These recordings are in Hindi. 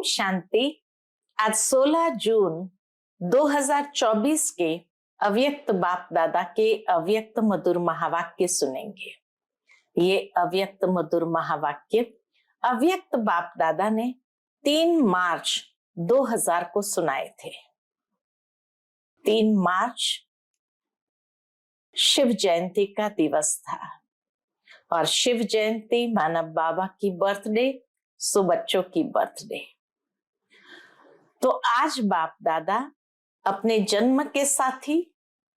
ओम शांति। आज 16 जून 2024 के अव्यक्त बाप दादा के अव्यक्त मधुर महावाक्य सुनेंगे। ये अव्यक्त मधुर महावाक्य अव्यक्त बाप दादा ने 3 मार्च 2000 को सुनाए थे। 3 मार्च शिव जयंती का दिवस था और शिव जयंती मानव बाबा की बर्थडे, सो बच्चों की बर्थडे। तो आज बाप दादा अपने जन्म के साथी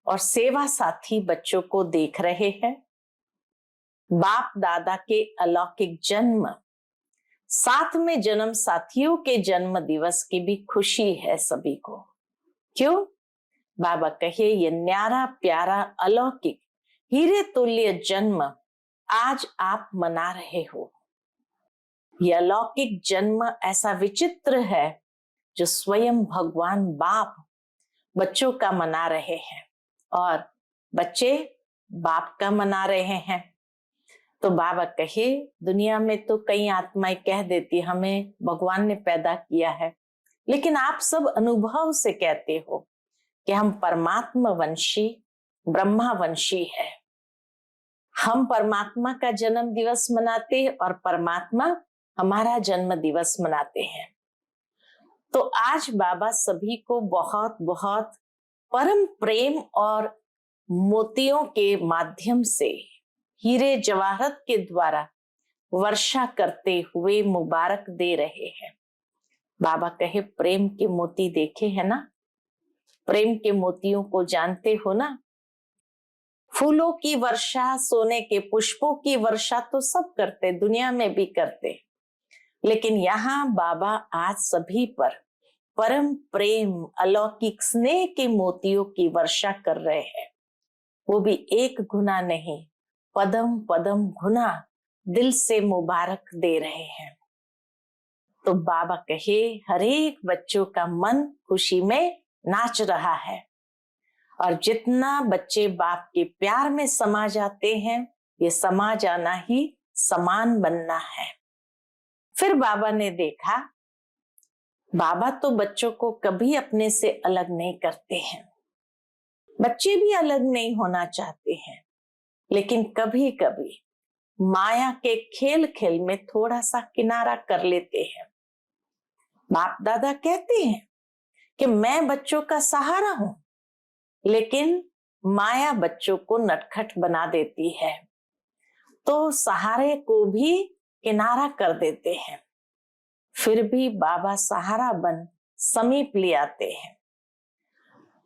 और सेवा साथी बच्चों को देख रहे हैं। बाप दादा के अलौकिक जन्म, साथ में जन्म साथियों के जन्म दिवस की भी खुशी है सभी को। क्यों? बाबा कहे ये न्यारा प्यारा अलौकिक हीरे तुल्य जन्म आज आप मना रहे हो। यह अलौकिक जन्म ऐसा विचित्र है जो स्वयं भगवान बाप बच्चों का मना रहे हैं और बच्चे बाप का मना रहे हैं। तो बाबा कहे दुनिया में तो कई आत्माएं कह देती हमें भगवान ने पैदा किया है, लेकिन आप सब अनुभव से कहते हो कि हम परमात्मा वंशी ब्रह्मा वंशी है। हम परमात्मा का जन्म दिवस मनाते और परमात्मा हमारा जन्म दिवस मनाते हैं। तो आज बाबा सभी को बहुत बहुत परम प्रेम और मोतियों के माध्यम से हीरे जवाहरत के द्वारा वर्षा करते हुए मुबारक दे रहे हैं। बाबा कहे प्रेम के मोती देखे है ना, प्रेम के मोतियों को जानते हो ना। फूलों की वर्षा, सोने के पुष्पों की वर्षा तो सब करते, दुनिया में भी करते, लेकिन यहाँ बाबा आज सभी पर परम प्रेम अलौकिक स्नेह के मोतियों की वर्षा कर रहे हैं। वो भी एक गुना नहीं, पदम पदम गुना दिल से मुबारक दे रहे हैं। तो बाबा कहे हर एक बच्चों का मन खुशी में नाच रहा है और जितना बच्चे बाप के प्यार में समा जाते हैं, ये समा जाना ही समान बनना है। फिर बाबा ने देखा बाबा तो बच्चों को कभी अपने से अलग नहीं करते हैं, बच्चे भी अलग नहीं होना चाहते हैं, लेकिन कभी कभी माया के खेल खेल में थोड़ा सा किनारा कर लेते हैं। बाप दादा कहते हैं कि मैं बच्चों का सहारा हूं, लेकिन माया बच्चों को नटखट बना देती है, तो सहारे को भी किनारा कर देते हैं। फिर भी बाबा सहारा बन समीप ले आते हैं।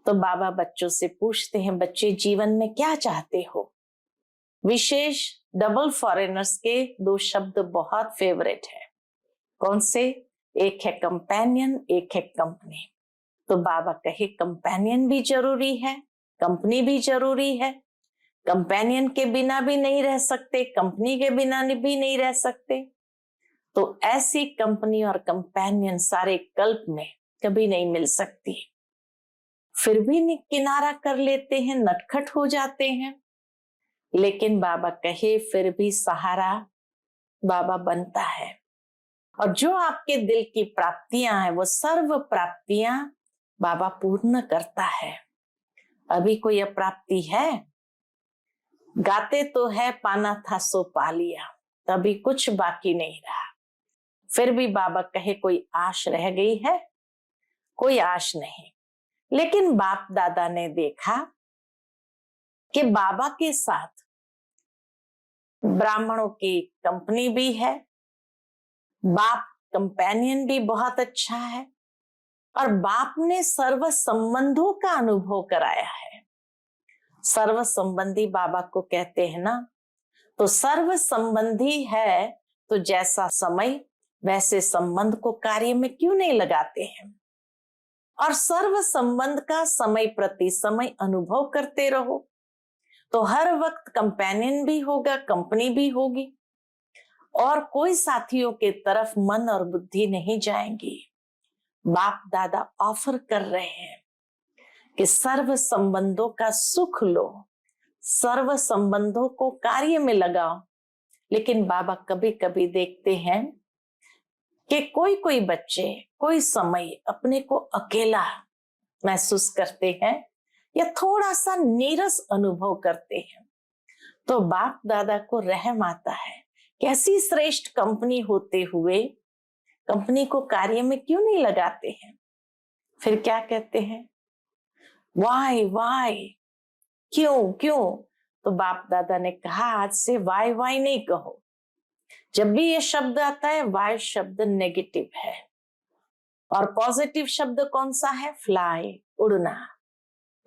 तो बाबा बच्चों से पूछते हैं बच्चे जीवन में क्या चाहते हो। विशेष डबल फॉरेनर्स के 2 शब्द बहुत फेवरेट है। कौन से? एक है कंपेनियन, एक है कंपनी। तो बाबा कहे कंपेनियन भी जरूरी है, कंपनी भी जरूरी है। कंपेनियन के बिना भी नहीं रह सकते, कंपनी के बिना भी नहीं रह सकते। तो ऐसी कंपनी और कंपेनियन सारे कल्प में कभी नहीं मिल सकती। फिर भी किनारा कर लेते हैं, नटखट हो जाते हैं, लेकिन बाबा कहे फिर भी सहारा बाबा बनता है। और जो आपके दिल की प्राप्तियां हैं वो सर्व प्राप्तियां बाबा पूर्ण करता है। अभी कोई अप्राप्ति है? गाते तो है पाना था सो पा लिया, तभी कुछ बाकी नहीं रहा। फिर भी बाबा कहे कोई आश रह गई है? कोई आश नहीं। लेकिन बाप दादा ने देखा कि बाबा के साथ ब्राह्मणों की कंपनी भी है, बाप कंपेनियन भी बहुत अच्छा है, और बाप ने सर्व संबंधों का अनुभव कराया है। सर्व संबंधी बाबा को कहते हैं ना, तो सर्व संबंधी है तो जैसा समय वैसे संबंध को कार्य में क्यों नहीं लगाते हैं। और सर्व संबंध का समय प्रति समय अनुभव करते रहो, तो हर वक्त कंपेनियन भी होगा, कंपनी भी होगी, और कोई साथियों के तरफ मन और बुद्धि नहीं जाएंगी। बाप दादा ऑफर कर रहे हैं कि सर्व संबंधों का सुख लो, सर्व संबंधों को कार्य में लगाओ। लेकिन बाबा कभी कभी देखते हैं कि कोई कोई बच्चे कोई समय अपने को अकेला महसूस करते हैं या थोड़ा सा नीरस अनुभव करते हैं, तो बाप दादा को रहम आता है कि ऐसी श्रेष्ठ कंपनी होते हुए कंपनी को कार्य में क्यों नहीं लगाते हैं। फिर क्या कहते हैं, वाई वाई, क्यों क्यों। तो बाप दादा ने कहा आज से वाई वाई नहीं कहो। जब भी ये शब्द आता है वाई शब्द नेगेटिव है और पॉजिटिव शब्द कौन सा है, फ्लाई, उड़ना।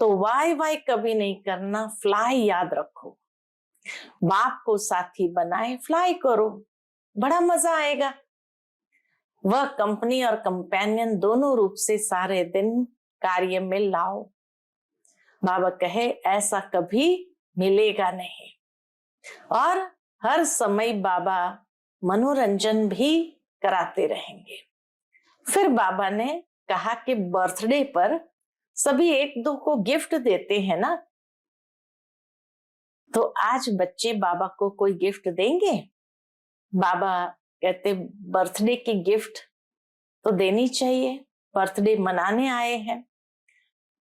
तो वाई वाई कभी नहीं करना, फ्लाई याद रखो। बाप को साथी बनाए, फ्लाई करो, बड़ा मजा आएगा। वह कंपनी और कंपेनियन दोनों रूप से सारे दिन कार्य में लाओ। बाबा कहे ऐसा कभी मिलेगा नहीं। और हर समय बाबा मनोरंजन भी कराते रहेंगे। फिर बाबा ने कहा कि बर्थडे पर सभी एक दो को गिफ्ट देते हैं ना, तो आज बच्चे बाबा को कोई गिफ्ट देंगे। बाबा कहते बर्थडे की गिफ्ट तो देनी चाहिए, बर्थडे मनाने आए हैं,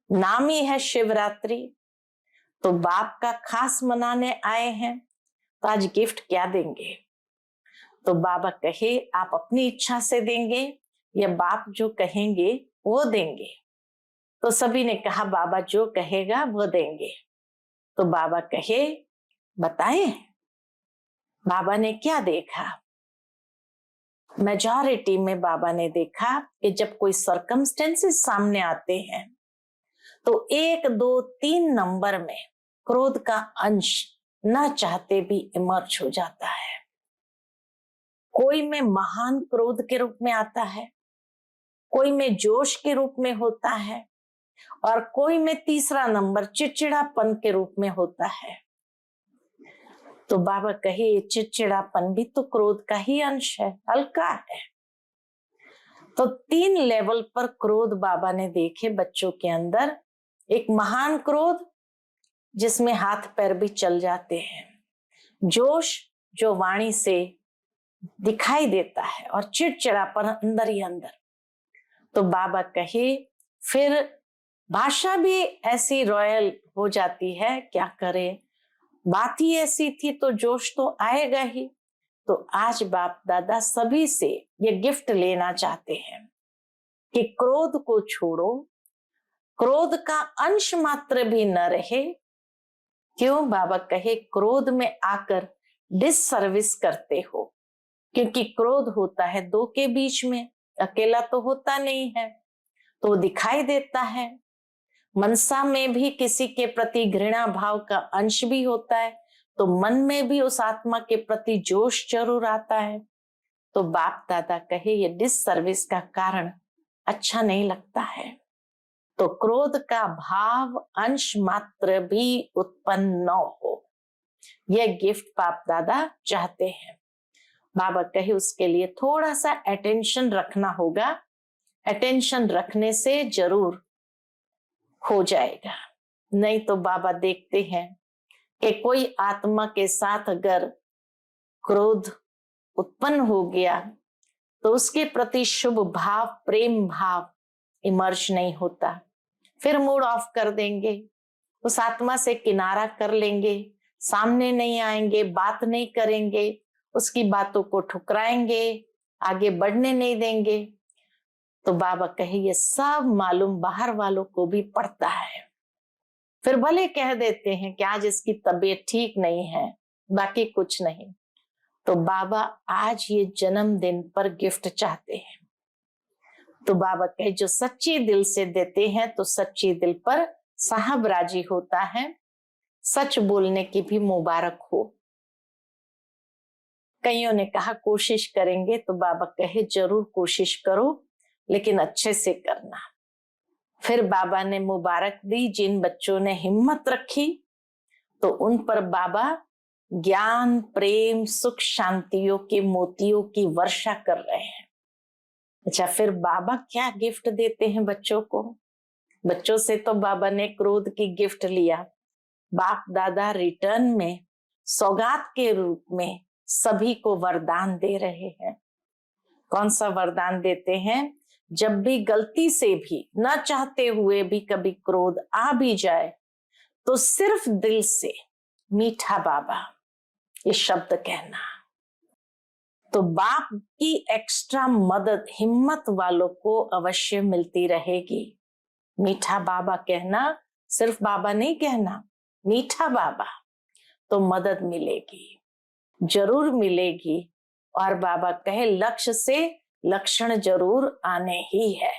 नाम ही है शिवरात्रि, तो बाप का खास मनाने आए हैं, तो आज गिफ्ट क्या देंगे। तो बाबा कहे आप अपनी इच्छा से देंगे या बाप जो कहेंगे वो देंगे। तो सभी ने कहा बाबा जो कहेगा वो देंगे। तो बाबा कहे बताएं। बाबा ने क्या देखा, मेजॉरिटी में बाबा ने देखा कि जब कोई सर्कमस्टेंसेस सामने आते हैं तो 1, 2, 3 नंबर में क्रोध का अंश न चाहते भी इमर्ज हो जाता है। कोई में महान क्रोध के रूप में आता है, कोई में जोश के रूप में होता है और कोई में तीसरा नंबर चिड़चिड़ापन के रूप में होता है। तो बाबा कहे चिड़चिड़ापन भी तो क्रोध का ही अंश है, हल्का है। तो 3 लेवल पर क्रोध बाबा ने देखे बच्चों के अंदर। एक महान क्रोध जिसमें हाथ पैर भी चल जाते हैं, जोश जो वाणी से दिखाई देता है और चिड़चिड़ापन अंदर ही अंदर। तो बाबा कहे फिर भाषा भी ऐसी रॉयल हो जाती है, क्या करे, बात ही ऐसी थी तो जोश तो आएगा ही। तो आज बाप दादा सभी से ये गिफ्ट लेना चाहते हैं कि क्रोध को छोड़ो, क्रोध का अंश मात्र भी न रहे। क्यों, बाबा कहे क्रोध में आकर डिससर्विस करते हो, क्योंकि क्रोध होता है 2 के बीच में, अकेला तो होता नहीं है, तो दिखाई देता है। मनसा में भी किसी के प्रति घृणा भाव का अंश भी होता है, तो मन में भी उस आत्मा के प्रति जोश जरूर आता है। तो बाप दादा कहे ये डिससर्विस का कारण अच्छा नहीं लगता है। तो क्रोध का भाव अंश मात्र भी उत्पन्न न हो, यह गिफ्ट बाप दादा चाहते हैं। बाबा कहे उसके लिए थोड़ा सा अटेंशन रखना होगा, अटेंशन रखने से जरूर हो जाएगा। नहीं तो बाबा देखते हैं कि कोई आत्मा के साथ अगर क्रोध उत्पन्न हो गया तो उसके प्रति शुभ भाव, प्रेम भाव इमर्ज नहीं होता, फिर मूड ऑफ कर देंगे, उस आत्मा से किनारा कर लेंगे, सामने नहीं आएंगे, बात नहीं करेंगे, उसकी बातों को ठुकराएंगे, आगे बढ़ने नहीं देंगे। तो बाबा कहे ये सब मालूम बाहर वालों को भी पड़ता है। फिर भले कह देते हैं कि आज इसकी तबीयत ठीक नहीं है, बाकी कुछ नहीं। तो बाबा आज ये जन्मदिन पर गिफ्ट चाहते हैं। तो बाबा कहे जो सच्चे दिल से देते हैं तो सच्चे दिल पर साहब राजी होता है, सच बोलने की भी मुबारक हो। कईयों ने कहा कोशिश करेंगे, तो बाबा कहे जरूर कोशिश करो, लेकिन अच्छे से करना। फिर बाबा ने मुबारक दी, जिन बच्चों ने हिम्मत रखी तो उन पर बाबा ज्ञान, प्रेम, सुख, शांतियों के मोतियों की वर्षा कर रहे हैं। अच्छा, फिर बाबा क्या गिफ्ट देते हैं बच्चों को। बच्चों से तो बाबा ने क्रोध की गिफ्ट लिया, बाप दादा रिटर्न में सौगात के रूप में सभी को वरदान दे रहे हैं। कौन सा वरदान देते हैं? जब भी गलती से भी, न चाहते हुए भी कभी क्रोध आ भी जाए, तो सिर्फ दिल से मीठा बाबा ये शब्द कहना। तो बाप की एक्स्ट्रा मदद हिम्मत वालों को अवश्य मिलती रहेगी। मीठा बाबा कहना, सिर्फ बाबा नहीं कहना, मीठा बाबा, तो मदद मिलेगी, जरूर मिलेगी। और बाबा कहे लक्ष्य से लक्षण जरूर आने ही है।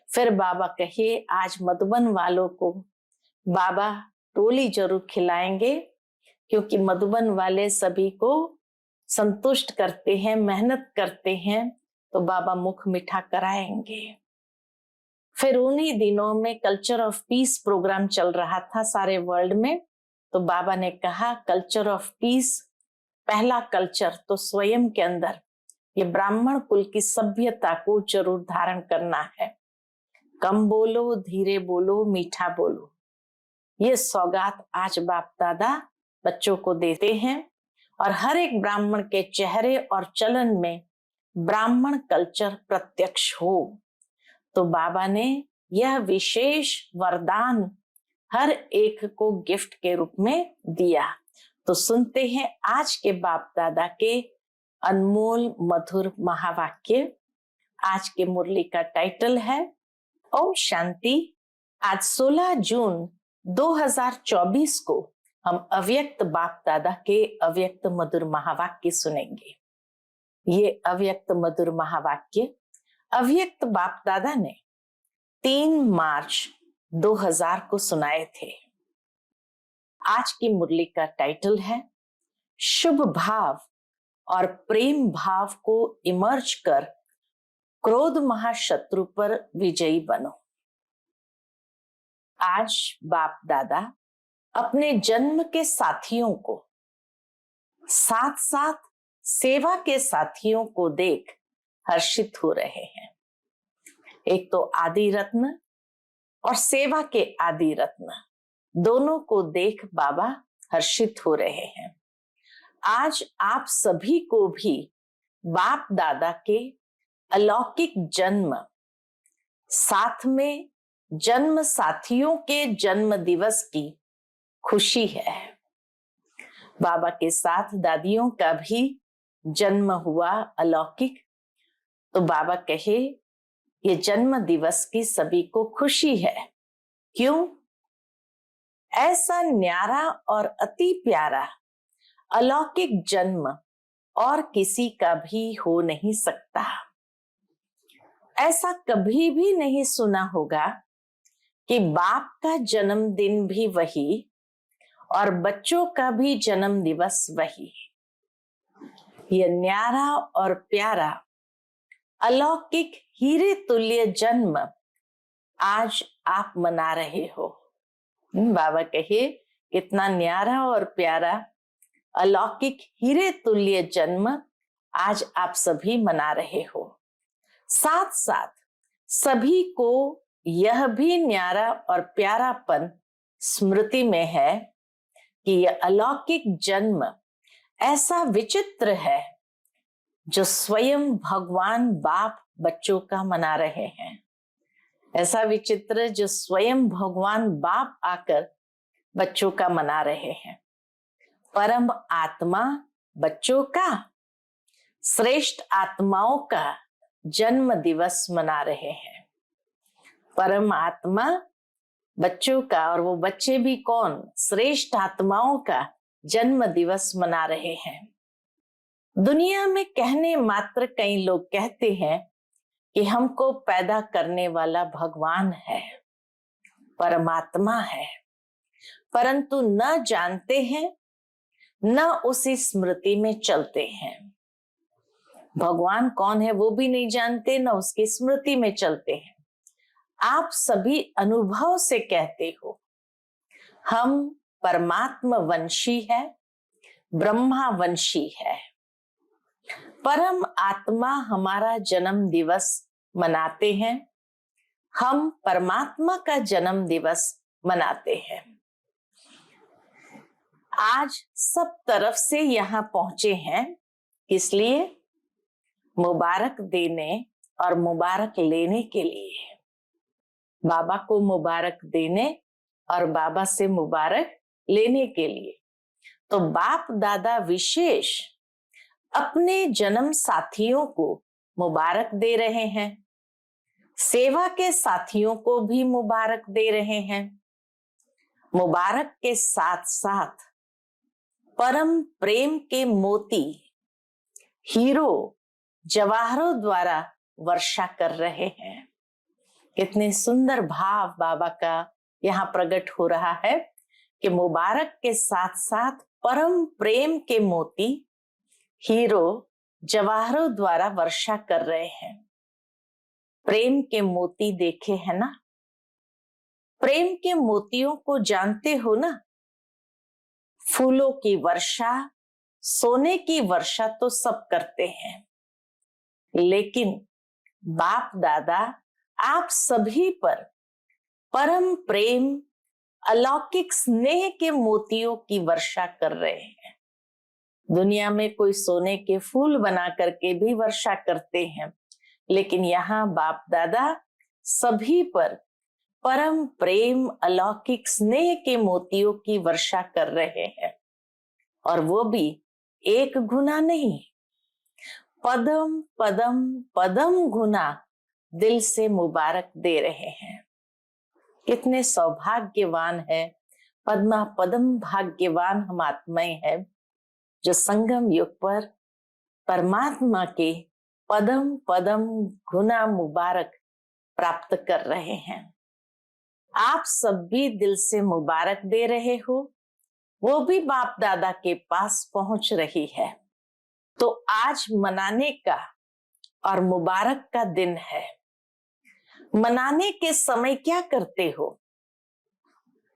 फिर बाबा कहे आज मधुबन वालों को बाबा टोली जरूर खिलाएंगे, क्योंकि मधुबन वाले सभी को संतुष्ट करते हैं, मेहनत करते हैं, तो बाबा मुख मीठा कराएंगे। फिर उन्हीं दिनों में कल्चर ऑफ पीस प्रोग्राम चल रहा था सारे वर्ल्ड में। तो बाबा ने कहा कल्चर ऑफ पीस, पहला कल्चर तो स्वयं के अंदर ये ब्राह्मण कुल की सभ्यता को जरूर धारण करना है। कम बोलो, धीरे बोलो, मीठा बोलो, ये सौगात आज बाप दादा बच्चों को देते हैं। और हर एक ब्राह्मण के चेहरे और चलन में ब्राह्मण कल्चर प्रत्यक्ष हो। तो बाबा ने यह विशेष वरदान हर एक को गिफ्ट के रूप में दिया। तो सुनते हैं आज के बाप दादा के अनमोल मधुर महावाक्य। आज के मुरली का टाइटल है ओम शांति। आज 16 जून 2024 को हम अव्यक्त बाप दादा के अव्यक्त मधुर महावाक्य सुनेंगे। ये अव्यक्त मधुर महावाक्य अव्यक्त बाप दादा ने 3 मार्च 2000 को सुनाए थे। आज की मुरली का टाइटल है शुभ भाव और प्रेम भाव को इमर्ज कर क्रोध महाशत्रु पर विजयी बनो। आज बाप दादा अपने जन्म के साथियों को, साथ साथ सेवा के साथियों को देख हर्षित हो रहे हैं। एक तो आदि रत्न और सेवा के आदि रत्न, दोनों को देख बाबा हर्षित हो रहे हैं। आज आप सभी को भी बाप दादा के अलौकिक जन्म, साथ में जन्म साथियों के जन्म दिवस की खुशी है। बाबा के साथ दादियों का भी जन्म हुआ अलौकिक। तो बाबा कहे ये जन्म दिवस की सभी को खुशी है। क्यों? ऐसा न्यारा और अति प्यारा अलौकिक जन्म और किसी का भी हो नहीं सकता। ऐसा कभी भी नहीं सुना होगा कि बाप का जन्मदिन भी वही और बच्चों का भी जन्म दिवस वही। यह न्यारा और प्यारा अलौकिक हीरे तुल्य जन्म आज आप मना रहे हो। बाबा कहे कितना न्यारा और प्यारा अलौकिक हीरे तुल्य जन्म आज आप सभी मना रहे हो। साथ साथ सभी को यह भी न्यारा और प्यारापन स्मृति में है कि यह अलौकिक जन्म ऐसा विचित्र है जो स्वयं भगवान बाप बच्चों का मना रहे हैं। ऐसा विचित्र जो स्वयं भगवान बाप आकर बच्चों का मना रहे हैं। परम आत्मा बच्चों का, श्रेष्ठ आत्माओं का जन्म दिवस मना रहे हैं। परम आत्मा बच्चों का, और वो बच्चे भी कौन? श्रेष्ठ आत्माओं का जन्म दिवस मना रहे हैं। दुनिया में कहने मात्र कई लोग कहते हैं कि हमको पैदा करने वाला भगवान है, परमात्मा है, परंतु न जानते हैं, न उसी स्मृति में चलते हैं। भगवान कौन है वो भी नहीं जानते, न उसकी स्मृति में चलते हैं। आप सभी अनुभव से कहते हो हम परमात्मा वंशी है, ब्रह्मा वंशी है। परम आत्मा हमारा जन्म दिवस मनाते हैं, हम परमात्मा का जन्म दिवस मनाते हैं। आज सब तरफ से यहाँ पहुंचे हैं, किस लिए? मुबारक देने और मुबारक लेने के लिए। बाबा को मुबारक देने और बाबा से मुबारक लेने के लिए। तो बाप दादा विशेष अपने जन्म साथियों को मुबारक दे रहे हैं, सेवा के साथियों को भी मुबारक दे रहे हैं। मुबारक के साथ साथ परम प्रेम के मोती हीरो जवाहरों द्वारा वर्षा कर रहे हैं। कितने सुंदर भाव बाबा का यहाँ प्रकट हो रहा है कि मुबारक के साथ साथ परम प्रेम के मोती हीरो जवाहरों द्वारा वर्षा कर रहे हैं। प्रेम के मोती देखे हैं ना? प्रेम के मोतियों को जानते हो ना? फूलों की वर्षा, सोने की वर्षा तो सब करते हैं, लेकिन बाप दादा आप सभी पर परम प्रेम, अलौकिक स्नेह के मोतियों की वर्षा कर रहे हैं। दुनिया में कोई सोने के फूल बना करके भी वर्षा करते हैं, लेकिन यहाँ बाप दादा सभी पर परम प्रेम, अलौकिक स्नेह के मोतियों की वर्षा कर रहे हैं। और वो भी एक गुना नहीं, पदम पदम पदम गुना दिल से मुबारक दे रहे हैं। कितने सौभाग्यवान है, पद्मा पदम भाग्यवान हम आत्माएं हैं जो संगम युग पर परमात्मा के पदम पदम गुना मुबारक प्राप्त कर रहे हैं। आप सब भी दिल से मुबारक दे रहे हो, वो भी बाप दादा के पास पहुंच रही है। तो आज मनाने का और मुबारक का दिन है। मनाने के समय क्या करते हो?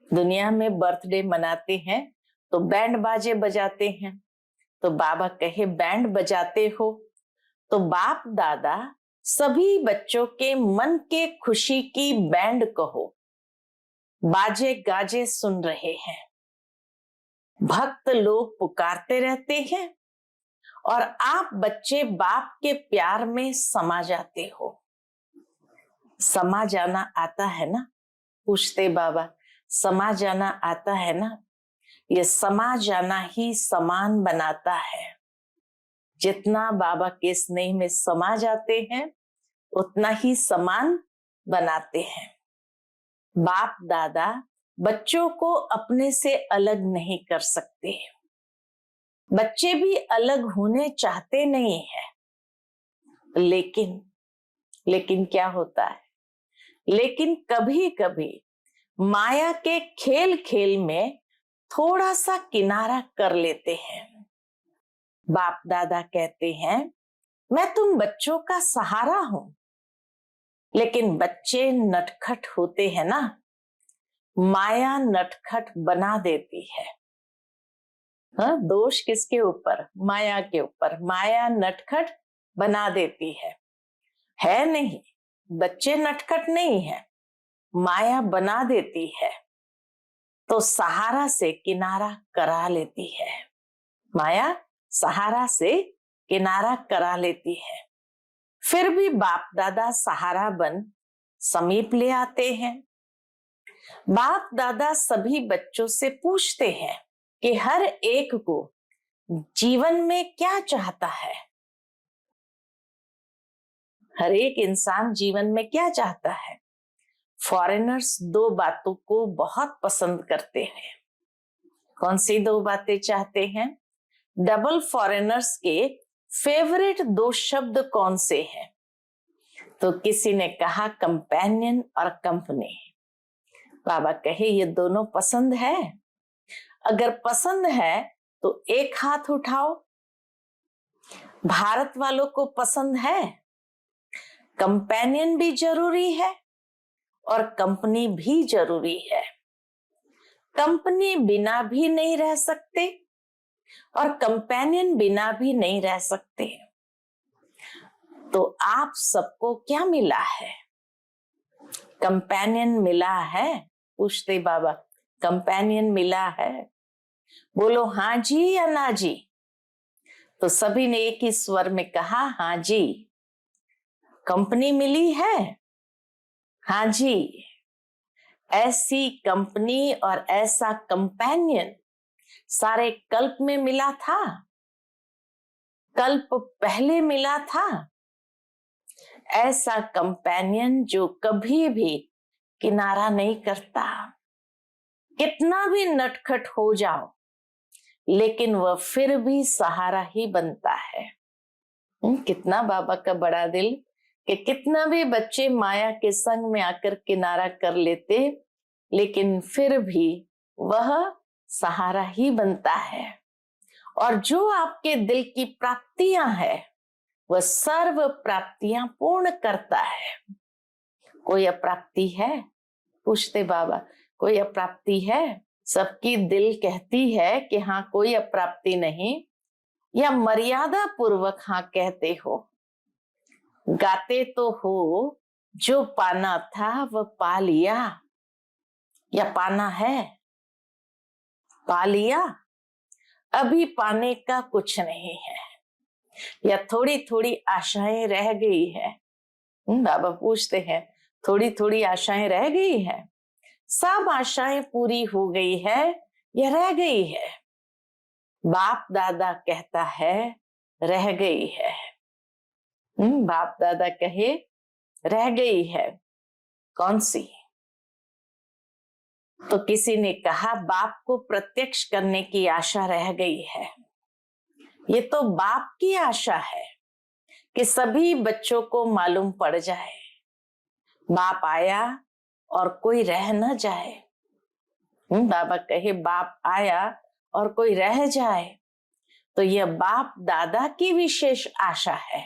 दुनिया में बर्थडे मनाते हैं तो बैंड बाजे बजाते हैं। तो बाबा कहे बैंड बजाते हो, तो बाप दादा सभी बच्चों के मन के खुशी की बैंड कहो। बाजे गाजे सुन रहे हैं, भक्त लोग पुकारते रहते हैं और आप बच्चे बाप के प्यार में समा जाते हो। समा जाना आता है ना? पूछते बाबा, समा जाना आता है ना? ये समा जाना ही समान बनाता है। जितना बाबा के स्नेह में समा जाते हैं उतना ही समान बनाते हैं। बाप दादा बच्चों को अपने से अलग नहीं कर सकते। बच्चे भी अलग होने चाहते नहीं है, लेकिन क्या होता है? लेकिन कभी कभी माया के खेल खेल में थोड़ा सा किनारा कर लेते हैं। बाप दादा कहते हैं मैं तुम बच्चों का सहारा हूं, लेकिन बच्चे नटखट होते हैं ना, माया नटखट बना देती है। हाँ, दोष किसके ऊपर? माया के ऊपर। माया नटखट बना देती है नहीं, बच्चे नटखट नहीं है, माया बना देती है। तो सहारा से किनारा करा लेती है। माया सहारा से किनारा करा लेती है। फिर भी बाप दादा सहारा बन समीप ले आते हैं। बाप दादा सभी बच्चों से पूछते हैं कि हर एक को जीवन में क्या चाहता है। हर एक इंसान जीवन में क्या चाहता है? फॉरेनर्स दो बातों को बहुत पसंद करते हैं। कौन सी दो बातें चाहते हैं? डबल फॉरेनर्स के फेवरेट दो शब्द कौन से हैं? तो किसी ने कहा कंपेनियन और कंपनी। बाबा कहे ये दोनों पसंद है? अगर पसंद है तो एक हाथ उठाओ। भारत वालों को पसंद है? कंपेनियन भी जरूरी है और कंपनी भी जरूरी है। कंपनी बिना भी नहीं रह सकते और कंपेनियन बिना भी नहीं रह सकते। तो आप सबको क्या मिला है? कंपेनियन मिला है? पूछते बाबा, कंपेनियन मिला है? बोलो हाँ जी या ना जी। तो सभी ने एक ही स्वर में कहा, हाँ जी। कंपनी मिली है? हाँ जी। ऐसी कंपनी और ऐसा कंपेनियन सारे कल्प में मिला था? कल्प पहले मिला था? ऐसा कंपेनियन जो कभी भी किनारा नहीं करता। कितना भी नटखट हो जाओ, लेकिन वह फिर भी सहारा ही बनता है। कितना बाबा का बड़ा दिल कि कितना भी बच्चे माया के संग में आकर किनारा कर लेते, लेकिन फिर भी वह सहारा ही बनता है। और जो आपके दिल की प्राप्तियां है, वह सर्व प्राप्तियां पूर्ण करता है। कोई अप्राप्ति है? पूछते बाबा, कोई अप्राप्ति है? सबकी दिल कहती है कि हाँ, कोई अप्राप्ति नहीं, या मर्यादा पूर्वक हाँ कहते हो? गाते तो हो जो पाना था वह पा लिया, या पाना है? पा लिया? अभी पाने का कुछ नहीं है, या थोड़ी थोड़ी आशाएं रह गई है? बाबा पूछते हैं, थोड़ी थोड़ी आशाएं रह गई है? सब आशाएं पूरी हो गई है या रह गई है? बाप दादा कहता है रह गई है। बाप दादा कहे रह गई है। कौन सी? तो किसी ने कहा बाप को प्रत्यक्ष करने की आशा रह गई है। ये तो बाप की आशा है कि सभी बच्चों को मालूम पड़ जाए, बाप आया और कोई रह न जाए। बाबा कहे बाप आया और कोई रह जाए, तो यह बाप दादा की विशेष आशा है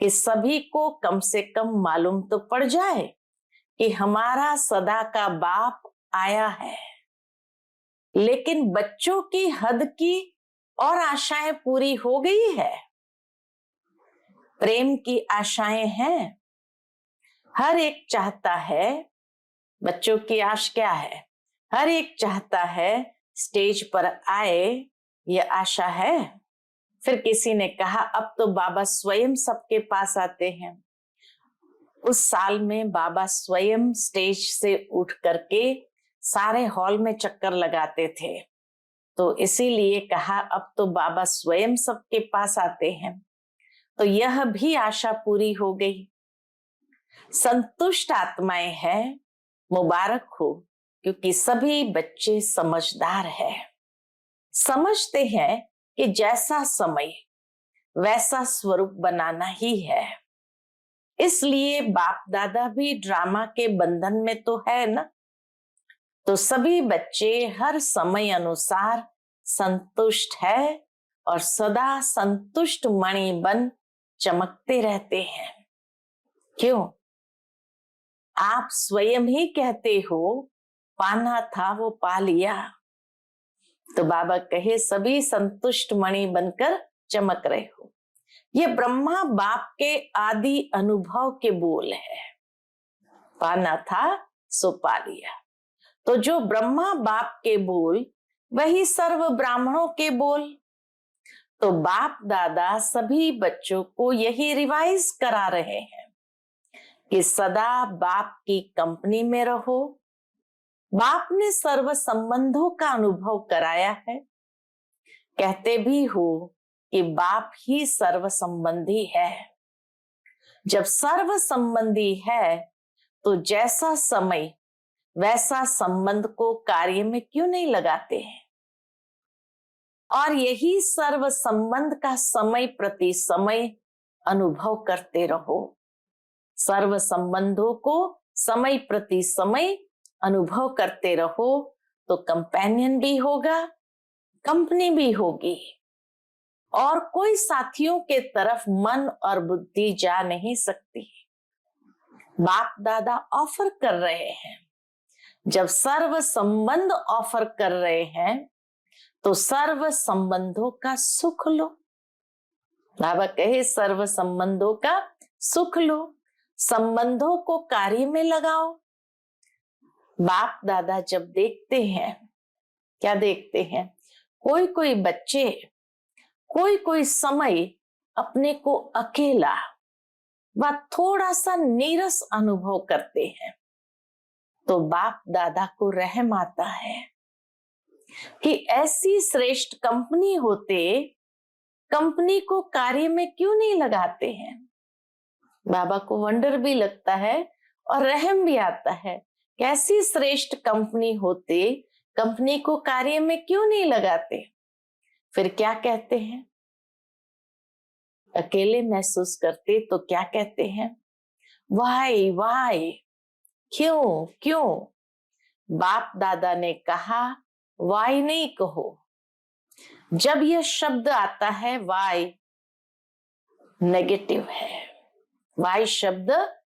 कि सभी को कम से कम मालूम तो पड़ जाए कि हमारा सदा का बाप आया है। लेकिन बच्चों की हद की और आशाएं पूरी हो गई है। प्रेम की आशाएं हैं। हर एक चाहता है, बच्चों की आश क्या है? हर एक चाहता है स्टेज पर आए, ये आशा है। फिर किसी ने कहा अब तो बाबा स्वयं सबके पास आते हैं। उस साल में बाबा स्वयं स्टेज से उठ करके सारे हॉल में चक्कर लगाते थे, तो इसीलिए कहा अब तो बाबा स्वयं सबके पास आते हैं। तो यह भी आशा पूरी हो गई। संतुष्ट आत्माएं हैं, मुबारक हो, क्योंकि सभी बच्चे समझदार हैं। समझते हैं कि जैसा समय वैसा स्वरूप बनाना ही है। इसलिए बाप दादा भी ड्रामा के बंधन में तो है ना। तो सभी बच्चे हर समय अनुसार संतुष्ट है और सदा संतुष्ट मणि बन चमकते रहते हैं। क्यों? आप स्वयं ही कहते हो पाना था वो पा लिया। तो बाबा कहे सभी संतुष्ट मणि बनकर चमक रहे हो। ये ब्रह्मा बाप के आदि अनुभव के बोल है। पाना था सो पा लिया। तो जो ब्रह्मा बाप के बोल, वही सर्व ब्राह्मणों के बोल। तो बाप दादा सभी बच्चों को यही रिवाइज करा रहे हैं कि सदा बाप की कंपनी में रहो। बाप ने सर्व संबंधों का अनुभव कराया है। कहते भी हो कि बाप ही सर्व संबंधी है। जब सर्व संबंधी है, तो जैसा समय वैसा संबंध को कार्य में क्यों नहीं लगाते हैं? और यही सर्व संबंध का समय प्रति समय अनुभव करते रहो। सर्व संबंधों को समय प्रति समय अनुभव करते रहो, तो कंपेनियन भी होगा, कंपनी भी होगी, और कोई साथियों के तरफ मन और बुद्धि जा नहीं सकती। बाप दादा ऑफर कर रहे हैं। जब सर्व संबंध ऑफर कर रहे हैं, तो सर्व संबंधों का सुख लो। बाबा कहे सर्व संबंधों का सुख लो, संबंधों को कार्य में लगाओ। बाप दादा जब देखते हैं, क्या देखते हैं? कोई कोई बच्चे कोई कोई समय अपने को अकेला व थोड़ा सा नीरस अनुभव करते हैं, तो बाप दादा को रहम आता है कि ऐसी श्रेष्ठ कंपनी होते कंपनी को कार्य में क्यों नहीं लगाते हैं। बाबा को वंडर भी लगता है और रहम भी आता है, कैसी श्रेष्ठ कंपनी होते कंपनी को कार्य में क्यों नहीं लगाते। फिर क्या कहते हैं, अकेले महसूस करते तो क्या कहते हैं, वाई वाई, क्यों क्यों। बाप दादा ने कहा वाई नहीं कहो। जब यह शब्द आता है वाई, नेगेटिव है, वाई शब्द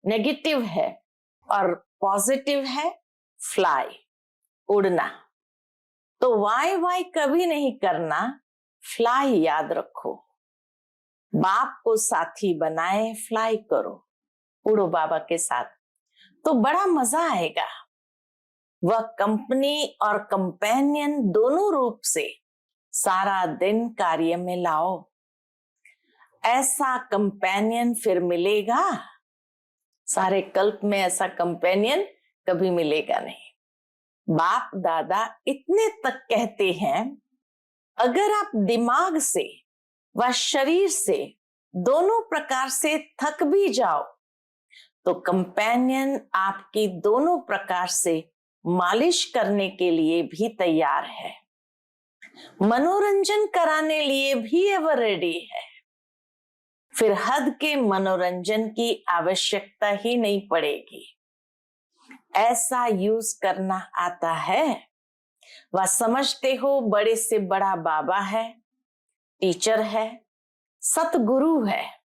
नेगेटिव है और पॉजिटिव है फ्लाई, उड़ना। तो वाई वाई कभी नहीं करना, फ्लाई याद रखो। बाप को साथी बनाए, फ्लाई करो, उड़ो बाबा के साथ, तो बड़ा मजा आएगा। वह कंपनी और कंपेनियन दोनों रूप से सारा दिन कार्य में लाओ। ऐसा कंपेनियन फिर मिलेगा, सारे कल्प में ऐसा कंपेनियन कभी मिलेगा नहीं। बाप दादा इतने तक कहते हैं, अगर आप दिमाग से व शरीर से दोनों प्रकार से थक भी जाओ, तो कंपेनियन आपकी दोनों प्रकार से मालिश करने के लिए भी तैयार है, मनोरंजन कराने लिए भी एवर रेडी है। फिर हद के मनोरंजन की आवश्यकता ही नहीं पड़ेगी। ऐसा यूज करना आता है। वह समझते हो बड़े से बड़ा बाबा है, टीचर है, सतगुरु है,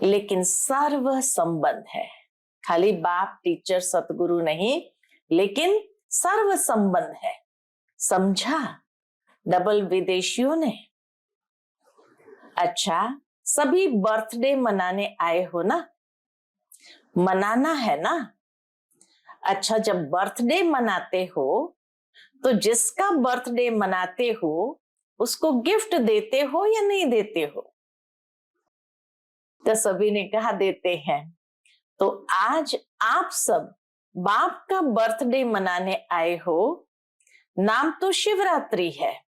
लेकिन सर्व संबंध है। खाली बाप टीचर सतगुरु नहीं, लेकिन सर्व संबंध है। समझा डबल विदेशियों ने। अच्छा, सभी बर्थडे मनाने आए हो ना, मनाना है ना। अच्छा, जब बर्थडे मनाते हो तो जिसका बर्थडे मनाते हो उसको गिफ्ट देते हो या नहीं देते हो। तो सभी ने कहा देते हैं। तो आज आप सब बाप का बर्थडे मनाने आए हो। नाम तो शिवरात्रि है,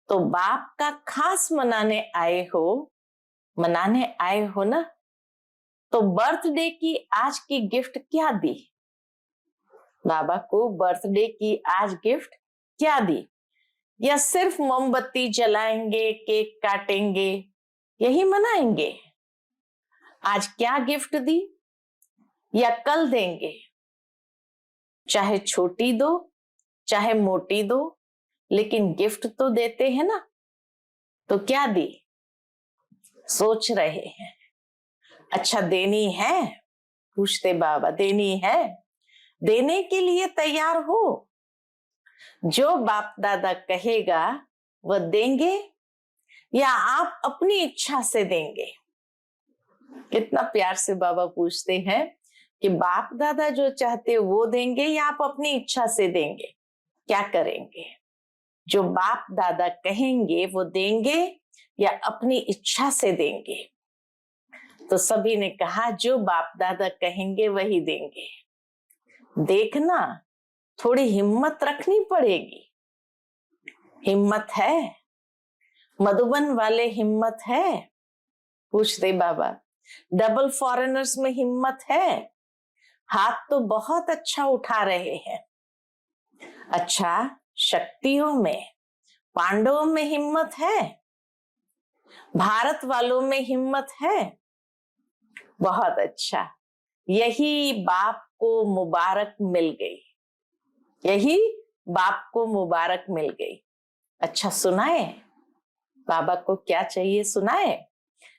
तो बाप का खास मनाने आए हो ना। तो बर्थडे की आज की गिफ्ट क्या दी, बाबा को बर्थडे की आज गिफ्ट क्या दी, या सिर्फ मोमबत्ती जलाएंगे, केक काटेंगे, यही मनाएंगे। आज क्या गिफ्ट दी या कल देंगे, चाहे छोटी दो चाहे मोटी दो, लेकिन गिफ्ट तो देते हैं ना। तो क्या दी, सोच रहे हैं। अच्छा, देनी है, पूछते बाबा देनी है, देने के लिए तैयार हो। जो बाप दादा कहेगा वह देंगे या आप अपनी इच्छा से देंगे। कितना प्यार से बाबा पूछते हैं कि बाप दादा जो चाहते वो देंगे या आप अपनी इच्छा से देंगे, क्या करेंगे। जो बाप दादा कहेंगे वो देंगे या अपनी इच्छा से देंगे। तो सभी ने कहा जो बाप दादा कहेंगे वही देंगे। देखना, थोड़ी हिम्मत रखनी पड़ेगी। हिम्मत है, मधुबन वाले हिम्मत है, पूछते बाबा। डबल फॉरेनर्स में हिम्मत है, हाथ तो बहुत अच्छा उठा रहे हैं। अच्छा, शक्तियों में, पांडवों में हिम्मत है, भारत वालों में हिम्मत है, बहुत अच्छा। यही बाप को मुबारक मिल गई, यही बाप को मुबारक मिल गई। अच्छा, सुनाए बाबा को क्या चाहिए, सुनाए।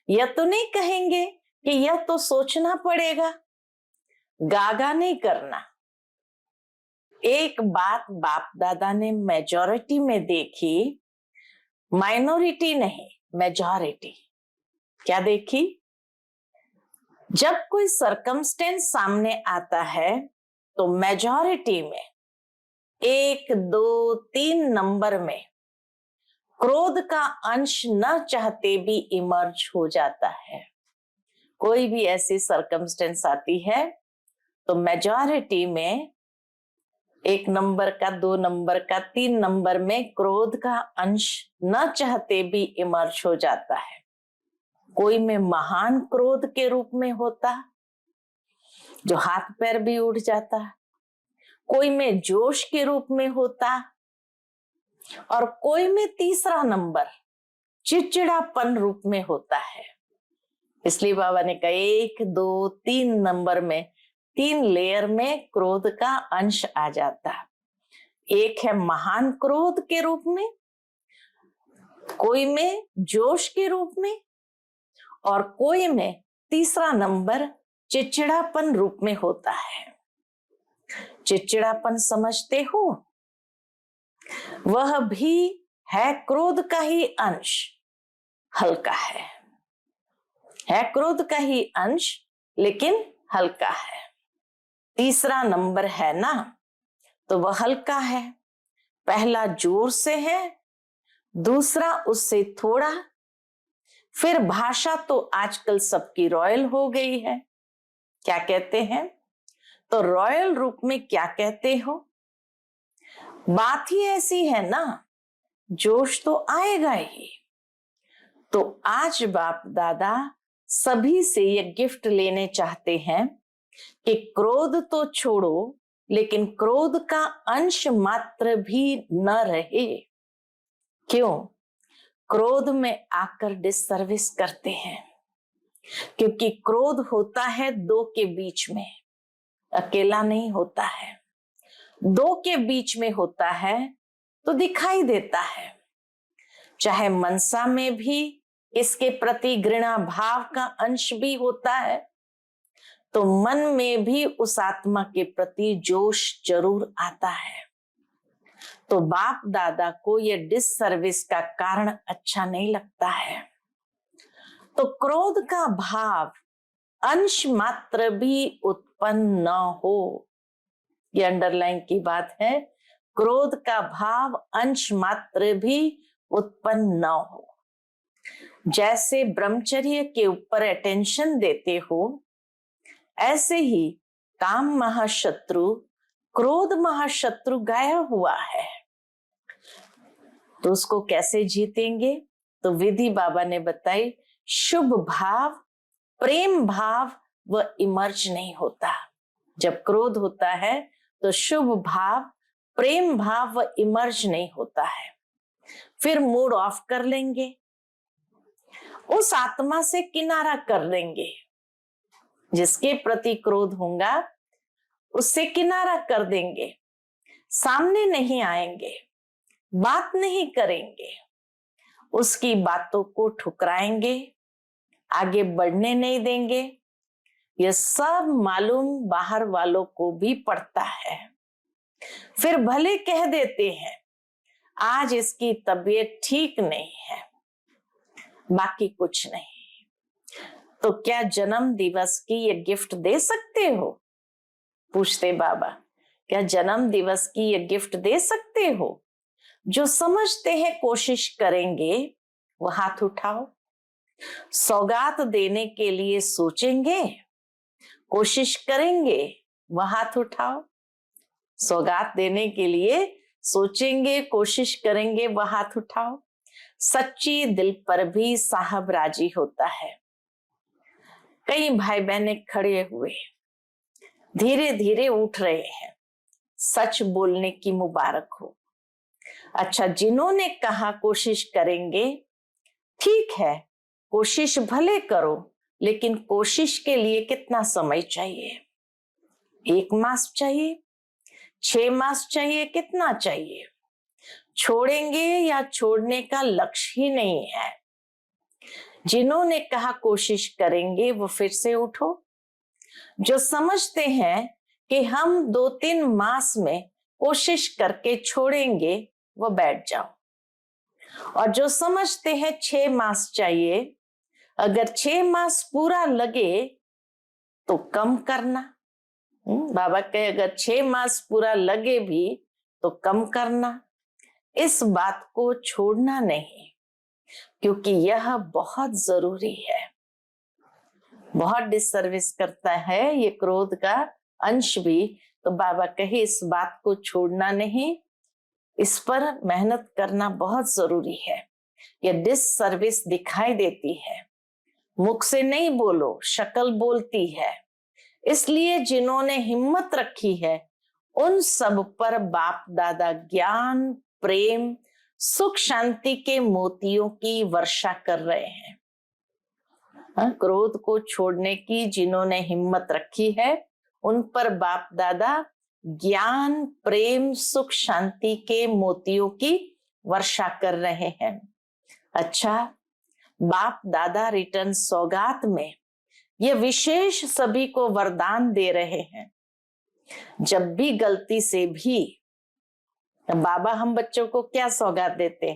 यह तो नहीं कहेंगे कि यह तो सोचना पड़ेगा, गागा नहीं करना। एक बात बाप दादा ने मेजॉरिटी में देखी, माइनॉरिटी नहीं, मेजॉरिटी। क्या देखी, जब कोई सरकमस्टेंस सामने आता है तो मेजॉरिटी में 1, 2, 3 नंबर में क्रोध का अंश न चाहते भी इमर्ज हो जाता है। कोई भी ऐसी सर्कमस्टेंस आती है तो मेजॉरिटी में 1 नंबर का, 2 नंबर का, 3 नंबर में क्रोध का अंश न चाहते भी इमर्ज हो जाता है। कोई में महान क्रोध के रूप में होता, जो हाथ पैर भी उड़ जाता, कोई में जोश के रूप में होता, और कोई में तीसरा नंबर चिड़चिड़ापन रूप में होता है। इसलिए बाबा ने कहा 1, 2, 3 नंबर में, 3 लेयर में क्रोध का अंश आ जाता। एक है महान क्रोध के रूप में, कोई में जोश के रूप में, और कोई में तीसरा नंबर चिड़चिड़ापन रूप में होता है। चिड़चिड़ापन समझते हो? वह भी है क्रोध का ही अंश, हल्का है क्रोध का ही अंश लेकिन हल्का है। तीसरा नंबर है ना, तो वह हल्का है। पहला जोर से है, दूसरा उससे थोड़ा। फिर भाषा तो आजकल सबकी रॉयल हो गई है। क्या कहते हैं? तो रॉयल रूप में क्या कहते हो? बात ही ऐसी है ना, जोश तो आएगा ही। तो आज बाप दादा सभी से ये गिफ्ट लेने चाहते हैं कि क्रोध तो छोड़ो, लेकिन क्रोध का अंश मात्र भी न रहे। क्यों? क्रोध में आकर डिससर्विस करते हैं, क्योंकि क्रोध होता है 2 के बीच में, अकेला नहीं होता है। 2 के बीच में होता है तो दिखाई देता है। चाहे मनसा में भी इसके प्रति घृणा भाव का अंश भी होता है, तो मन में भी उस आत्मा के प्रति जोश जरूर आता है। तो बाप दादा को ये डिससर्विस का कारण अच्छा नहीं लगता है। तो क्रोध का भाव अंश मात्र भी उत्पन्न न हो, ये अंडरलाइन की बात है। क्रोध का भाव अंश मात्र भी उत्पन्न न हो। जैसे ब्रह्मचर्य के ऊपर अटेंशन देते हो, ऐसे ही काम महाशत्रु, क्रोध महाशत्रु गाया हुआ है। तो उसको कैसे जीतेंगे? तो विधि बाबा ने बताई, शुभ भाव, प्रेम भाव वह इमर्ज नहीं होता। जब क्रोध होता है तो शुभ भाव, प्रेम भाव वह इमर्ज नहीं होता है। फिर मूड ऑफ कर लेंगे, उस आत्मा से किनारा कर लेंगे। जिसके प्रति क्रोध होगा उससे किनारा कर देंगे, सामने नहीं आएंगे, बात नहीं करेंगे, उसकी बातों को ठुकराएंगे, आगे बढ़ने नहीं देंगे। यह सब मालूम बाहर वालों को भी पड़ता है। फिर भले कह देते हैं आज इसकी तबीयत ठीक नहीं है, बाकी कुछ नहीं। तो क्या जन्म दिवस की ये गिफ्ट दे सकते हो? पूछते बाबा, क्या जन्म दिवस की ये गिफ्ट दे सकते हो? जो समझते हैं कोशिश करेंगे वो हाथ उठाओ। सौगात देने के लिए सोचेंगे, कोशिश करेंगे, वह हाथ उठाओ। सौगात देने के लिए सोचेंगे, कोशिश करेंगे, वह हाथ उठाओ। सच्ची दिल पर भी साहब राजी होता है। कई भाई बहने खड़े हुए धीरे धीरे उठ रहे हैं। सच बोलने की मुबारक हो। अच्छा, जिन्होंने कहा कोशिश करेंगे, ठीक है, कोशिश भले करो, लेकिन कोशिश के लिए कितना समय चाहिए? 1 मास चाहिए, 6 मास चाहिए, कितना चाहिए? छोड़ेंगे या छोड़ने का लक्ष्य ही नहीं है। जिन्होंने कहा कोशिश करेंगे वो फिर से उठो। जो समझते हैं कि हम 2-3 मास में कोशिश करके छोड़ेंगे वो बैठ जाओ। और जो समझते हैं 6 मास चाहिए, अगर 6 मास पूरा लगे तो कम करना। बाबा कहे अगर 6 मास पूरा लगे भी तो कम करना। इस बात को छोड़ना नहीं, क्योंकि यह बहुत जरूरी है। बहुत डिसर्विस करता है ये क्रोध का अंश भी। तो बाबा कहे इस बात को छोड़ना नहीं, इस पर मेहनत करना बहुत जरूरी है। ये डिसर्विस दिखाई देती है, मुख से नहीं बोलो, शक्ल बोलती है। इसलिए जिन्होंने हिम्मत रखी है उन सब पर बाप दादा ज्ञान, प्रेम, सुख, शांति के मोतियों की वर्षा कर रहे हैं। क्रोध को छोड़ने की जिन्होंने हिम्मत रखी है उन पर बाप दादा ज्ञान, प्रेम, सुख, शांति के मोतियों की वर्षा कर रहे हैं। अच्छा, बाप दादा रिटर्न सौगात में ये विशेष सभी को वरदान दे रहे हैं। जब भी गलती से भी, बाबा हम बच्चों को क्या सौगात देते,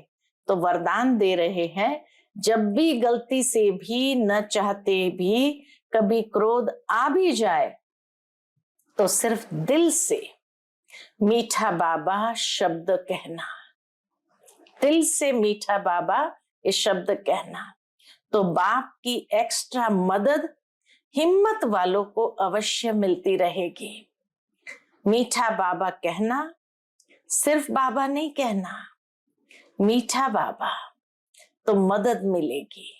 तो वरदान दे रहे हैं, जब भी गलती से भी न चाहते भी कभी क्रोध आ भी जाए तो सिर्फ दिल से मीठा बाबा शब्द कहना, दिल से मीठा बाबा ये शब्द कहना, तो बाप की एक्स्ट्रा मदद हिम्मत वालों को अवश्य मिलती रहेगी। मीठा बाबा कहना, सिर्फ बाबा नहीं कहना, मीठा बाबा, तो मदद मिलेगी।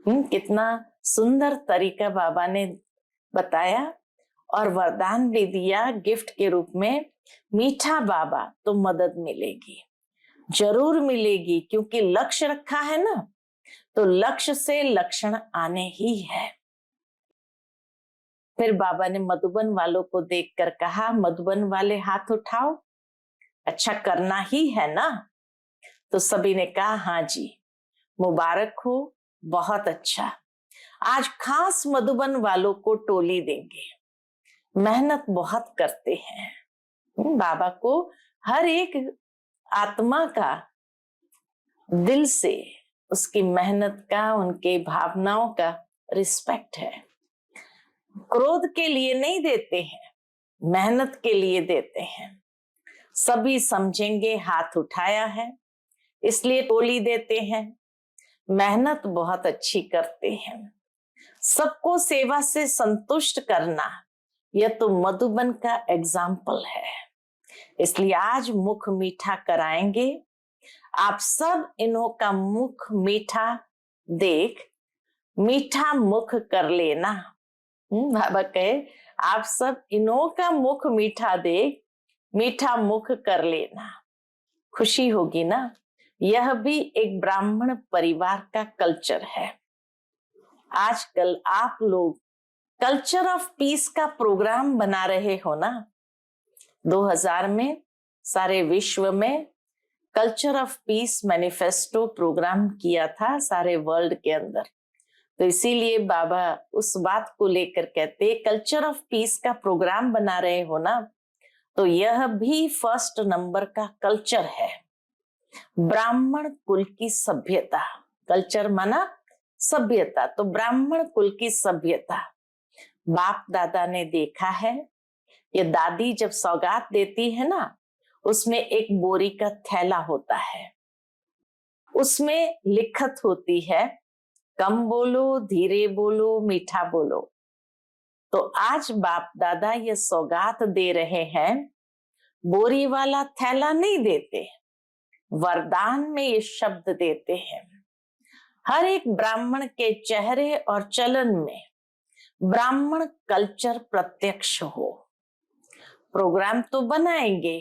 कितना सुंदर तरीका बाबा ने बताया और वरदान भी दिया गिफ्ट के रूप में। मीठा बाबा तो मदद मिलेगी, जरूर मिलेगी, क्योंकि लक्ष्य रखा है ना, तो लक्ष्य से लक्षण आने ही है। फिर बाबा ने मधुबन वालों को देखकर कहा, मधुबन वाले हाथ उठाओ, अच्छा करना ही है ना। तो सभी ने कहा हाँ जी, मुबारक हो, बहुत अच्छा। आज खास मधुबन वालों को टोली देंगे, मेहनत बहुत करते हैं। बाबा को हर एक आत्मा का दिल से उसकी मेहनत का, उनके भावनाओं का रिस्पेक्ट है। क्रोध के लिए नहीं देते हैं, मेहनत के लिए देते हैं। सभी समझेंगे हाथ उठाया है इसलिए टोली देते हैं। मेहनत बहुत अच्छी करते हैं, सबको सेवा से संतुष्ट करना, यह तो मधुबन का एग्जाम्पल है। इसलिए आज मुख मीठा कराएंगे। आप सब इन्हों का मुख मीठा देख मीठा मुख कर लेना। बाबा कहे आप सब इन्हों का मुख मीठा देख मीठा मुख कर लेना, खुशी होगी ना। यह भी एक ब्राह्मण परिवार का कल्चर है। आजकल आप लोग कल्चर ऑफ पीस का प्रोग्राम बना रहे हो ना। 2000 में सारे विश्व में culture of peace manifesto programme किया था सारे वर्ल्ड के अंदर। तो इसीलिए बाबा उस बात को लेकर कहते कल्चर ऑफ पीस का प्रोग्राम बना रहे हो ना, तो यह भी फर्स्ट नंबर का कल्चर है। ब्राह्मण कुल की सभ्यता, कल्चर माना सभ्यता, तो ब्राह्मण कुल की सभ्यता बाप दादा ने देखा है। ये दादी जब सौगात देती है ना, उसमें एक बोरी का थैला होता है, उसमें लिखत होती है कम बोलो, धीरे बोलो, मीठा बोलो। तो आज बाप दादा ये सौगात दे रहे हैं, बोरी वाला थैला नहीं देते, वरदान में ये शब्द देते हैं। हर एक ब्राह्मण के चेहरे और चलन में ब्राह्मण कल्चर प्रत्यक्ष हो। प्रोग्राम तो बनाएंगे,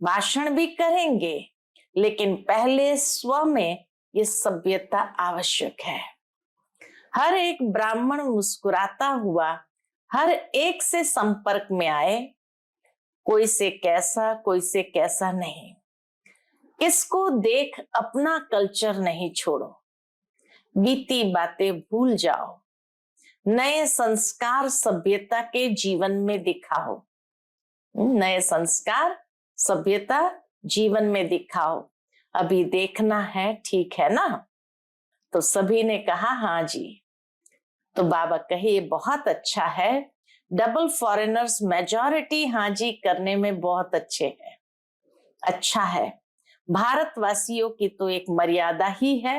भाषण भी करेंगे, लेकिन पहले स्व में ये सभ्यता आवश्यक है। हर एक ब्राह्मण मुस्कुराता हुआ हर एक से संपर्क में आए, कोई से कैसा कोई से कैसा नहीं। किसको देख अपना कल्चर नहीं छोड़ो, बीती बातें भूल जाओ, नए संस्कार सभ्यता के जीवन में दिखाओ। नए संस्कार सभ्यता जीवन में दिखाओ। अभी देखना है, ठीक है ना। तो सभी ने कहा हाँ जी। तो बाबा कहे ये बहुत अच्छा है, डबल फॉरेनर्स मेजॉरिटी हाँ जी करने में बहुत अच्छे हैं, अच्छा है। भारतवासियों की तो एक मर्यादा ही है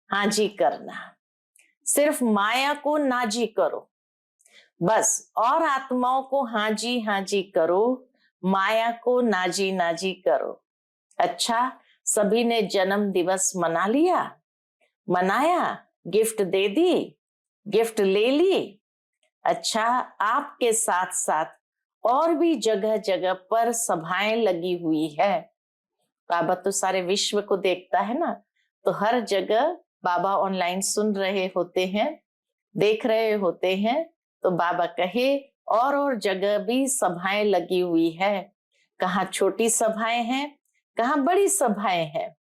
हाँ जी करना। सिर्फ माया को ना जी करो बस, और आत्माओं को हाँ जी करो, माया को ना जी करो। अच्छा, सभी ने जन्म दिवस मना लिया, मनाया, गिफ्ट दे दी, गिफ्ट ले ली। अच्छा, आपके साथ साथ और भी जगह जगह पर सभाएं लगी हुई है। बाबा तो सारे विश्व को देखता है ना, तो हर जगह बाबा ऑनलाइन सुन रहे होते हैं, देख रहे होते हैं। तो बाबा कहे और जगह भी सभाएं लगी हुई है, कहाँ छोटी सभाएं हैं, कहाँ बड़ी सभाएं हैं,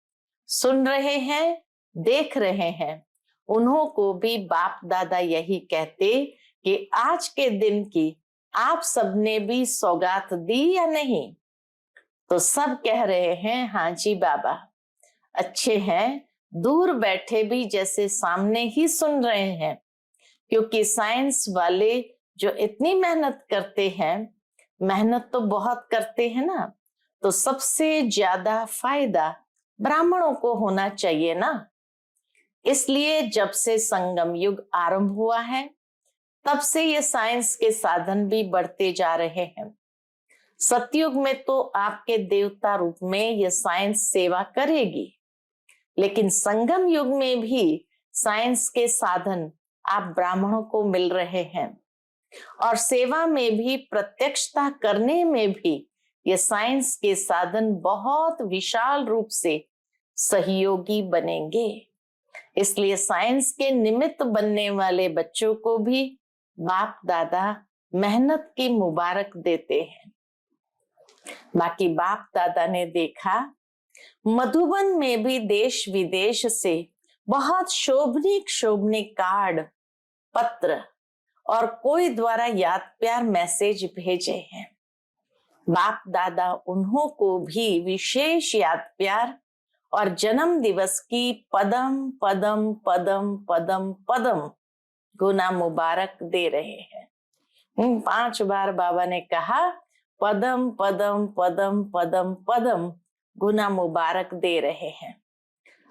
सुन रहे हैं, देख रहे हैं। उन्हों को भी बाप दादा यही कहते कि आज के दिन की आप सबने भी सौगात दी या नहीं? तो सब कह रहे हैं हाँ जी बाबा, अच्छे हैं, दूर बैठे भी जैसे सामने ही सुन रहे हैं। क्योंकि साइंस वाले जो इतनी मेहनत करते हैं, मेहनत तो बहुत करते हैं ना, तो सबसे ज्यादा फायदा ब्राह्मणों को होना चाहिए ना। इसलिए जब से संगम युग आरंभ हुआ है, तब से ये साइंस के साधन भी बढ़ते जा रहे हैं। सतयुग में तो आपके देवता रूप में ये साइंस सेवा करेगी, लेकिन संगम युग में भी साइंस के साधन आप ब्राह्मणों को मिल रहे हैं, और सेवा में भी, प्रत्यक्षता करने में भी ये साइंस के साधन बहुत विशाल रूप से सहयोगी बनेंगे। इसलिए साइंस के निमित्त बनने वाले बच्चों को भी बाप दादा मेहनत की मुबारक देते हैं। बाकी बाप दादा ने देखा मधुबन में भी देश विदेश से बहुत शोभनीक कार्ड, पत्र और कोई द्वारा याद प्यार मैसेज भेजे हैं। बाप दादा उन्हों को भी विशेष याद प्यार और जन्म दिवस की पदम पदम पदम पदम पदम गुना मुबारक दे रहे हैं। 5 बार बाबा ने कहा पदम पदम पदम पदम पदम गुना मुबारक दे रहे हैं।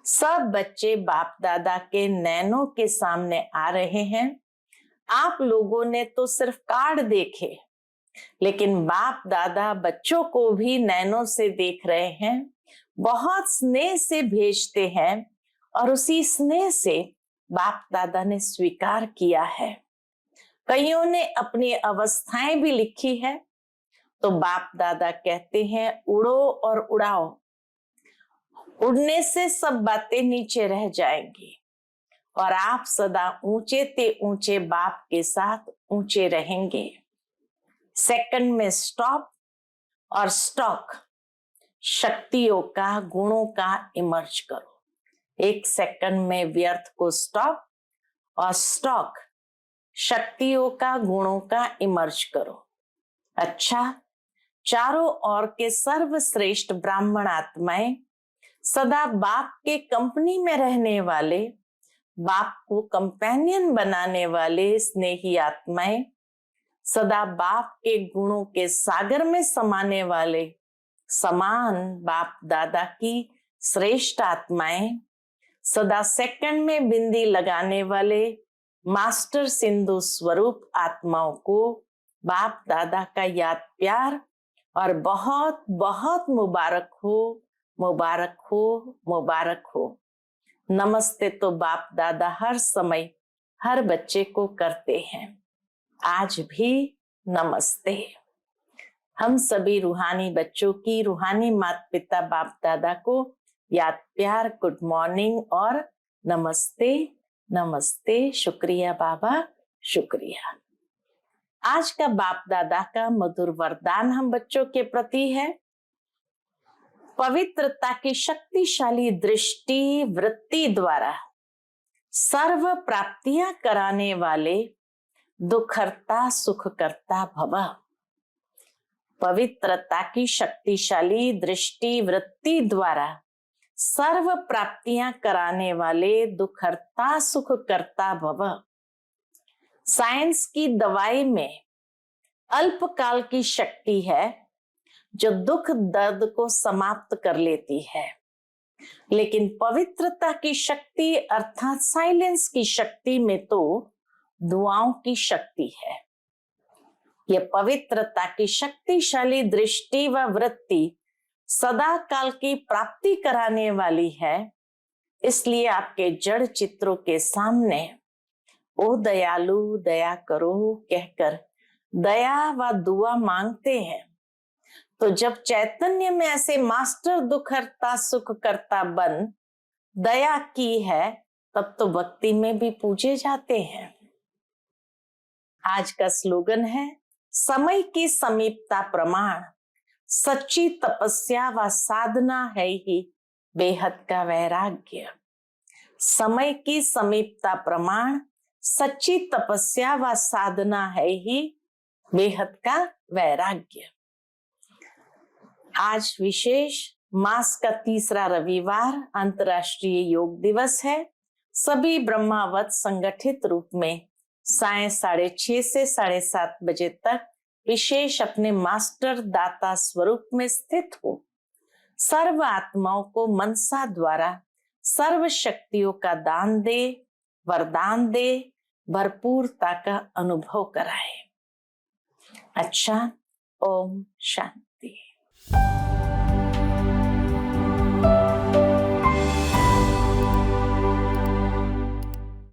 सब बच्चे बाप दादा के नैनों के सामने आ रहे हैं। आप लोगों ने तो सिर्फ कार्ड देखे, लेकिन बाप दादा बच्चों को भी नैनों से देख रहे हैं, बहुत स्नेह से भेजते हैं, और उसी स्नेह से बाप दादा ने स्वीकार किया है। कईयों ने अपनी अवस्थाएं भी लिखी है, तो बाप दादा कहते हैं उड़ो और उड़ाओ, उड़ने से सब बातें नीचे रह जाएंगी और आप सदा ऊंचे ते ऊंचे बाप के साथ ऊंचे रहेंगे। सेकंड में स्टॉप और स्टॉक, शक्तियों का, गुणों का इमर्ज करो। 1 सेकंड में व्यर्थ को स्टॉप और स्टॉक, शक्तियों का, गुणों का इमर्ज करो। अच्छा, चारों ओर के सर्वश्रेष्ठ ब्राह्मण आत्माएं, सदा बाप के कंपनी में रहने वाले, बाप को कंपेनियन बनाने वाले स्नेही आत्माएं, सदा बाप के गुणों के सागर में समाने वाले समान बाप दादा की श्रेष्ठ आत्माएं, सदा सेकंड में बिंदी लगाने वाले मास्टर सिंधु स्वरूप आत्माओं को बाप दादा का याद प्यार और बहुत बहुत मुबारक हो, मुबारक हो, मुबारक हो। नमस्ते तो बाप दादा हर समय हर बच्चे को करते हैं, आज भी नमस्ते। हम सभी रूहानी बच्चों की रूहानी माता पिता बाप दादा को याद प्यार, गुड मॉर्निंग और नमस्ते नमस्ते। शुक्रिया बाबा, शुक्रिया। आज का बाप दादा का मधुर वरदान हम बच्चों के प्रति है, पवित्रता की शक्तिशाली दृष्टि वृत्ति द्वारा सर्व प्राप्तियां कराने वाले दुखहर्ता सुखकर्ता भव। पवित्रता की शक्तिशाली दृष्टि वृत्ति द्वारा सर्व प्राप्तियां कराने वाले दुखहर्ता सुखकर्ता भव। साइंस की दवाई में अल्पकाल की शक्ति है जो दुख दर्द को समाप्त कर लेती है, लेकिन पवित्रता की शक्ति अर्थात साइलेंस की शक्ति में तो दुआओं की शक्ति है। यह पवित्रता की शक्तिशाली दृष्टि व वृत्ति सदा काल की प्राप्ति कराने वाली है। इसलिए आपके जड़ चित्रों के सामने ओ दयालु दया करो कहकर दया व दुआ मांगते हैं। तो जब चैतन्य में ऐसे मास्टर दुख हरता सुख करता बन दया की है, तब तो भक्ति में भी पूजे जाते हैं। आज का स्लोगन है समय की समीपता प्रमाण, सच्ची तपस्या व साधना है ही बेहद का वैराग्य। समय की समीपता प्रमाण, सच्ची तपस्या व साधना है ही बेहद का वैराग्य। आज विशेष मास का तीसरा रविवार अंतर्राष्ट्रीय योग दिवस है। सभी ब्रह्मावत संगठित रूप में साय 6:30 से 7:30 बजे तक विशेष अपने मास्टर दाता स्वरूप में स्थित हो सर्व आत्माओं को मनसा द्वारा सर्व शक्तियों का दान दे, वरदान दे, भरपूरता का अनुभव कराए। अच्छा, ओम शांति।